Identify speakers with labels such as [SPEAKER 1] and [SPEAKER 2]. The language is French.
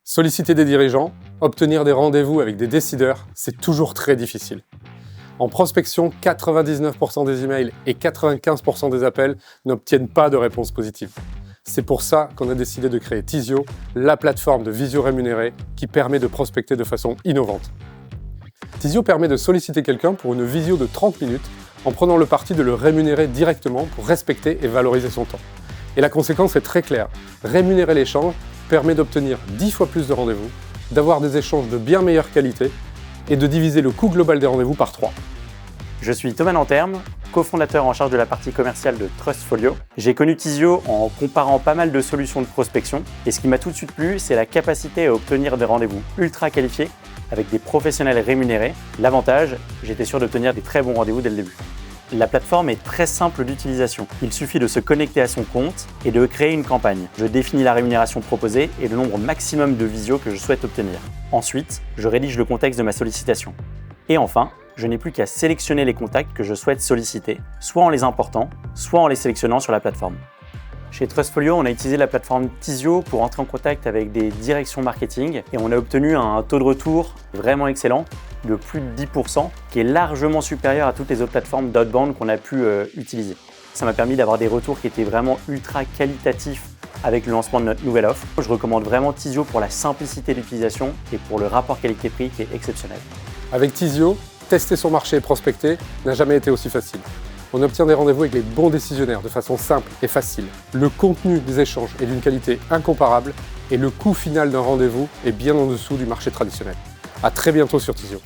[SPEAKER 1] Solliciter des dirigeants, obtenir des rendez-vous avec des décideurs, c'est toujours très difficile. En prospection, 99% des emails et 95% des appels n'obtiennent pas de réponse positive. C'est pour ça qu'on a décidé de créer Tizio, la plateforme de visio rémunérée qui permet de prospecter de façon innovante. Tizio permet de solliciter quelqu'un pour une visio de 30 minutes en prenant le parti de le rémunérer directement pour respecter et valoriser son temps. Et la conséquence est très claire. Rémunérer l'échange permet d'obtenir 10 fois plus de rendez-vous, d'avoir des échanges de bien meilleure qualité et de diviser le coût global des rendez-vous par 3.
[SPEAKER 2] Je suis Thomas Nanterme, cofondateur en charge de la partie commerciale de Trustfolio. J'ai connu Tizio en comparant pas mal de solutions de prospection et ce qui m'a tout de suite plu, c'est la capacité à obtenir des rendez-vous ultra qualifiés avec des professionnels rémunérés. L'avantage, j'étais sûr d'obtenir des très bons rendez-vous dès le début. La plateforme est très simple d'utilisation. Il suffit de se connecter à son compte et de créer une campagne. Je définis la rémunération proposée et le nombre maximum de visios que je souhaite obtenir. Ensuite, je rédige le contexte de ma sollicitation. Et enfin, je n'ai plus qu'à sélectionner les contacts que je souhaite solliciter, soit en les important, soit en les sélectionnant sur la plateforme. Chez Trustfolio, on a utilisé la plateforme Tizio pour entrer en contact avec des directions marketing et on a obtenu un taux de retour vraiment excellent de plus de 10%, qui est largement supérieur à toutes les autres plateformes d'outbound qu'on a pu utiliser. Ça m'a permis d'avoir des retours qui étaient vraiment ultra qualitatifs avec le lancement de notre nouvelle offre. Je recommande vraiment Tizio pour la simplicité d'utilisation et pour le rapport qualité-prix qui est exceptionnel.
[SPEAKER 1] Avec Tizio, tester son marché et prospecter n'a jamais été aussi facile. On obtient des rendez-vous avec les bons décisionnaires de façon simple et facile. Le contenu des échanges est d'une qualité incomparable et le coût final d'un rendez-vous est bien en dessous du marché traditionnel. À très bientôt sur Tizio.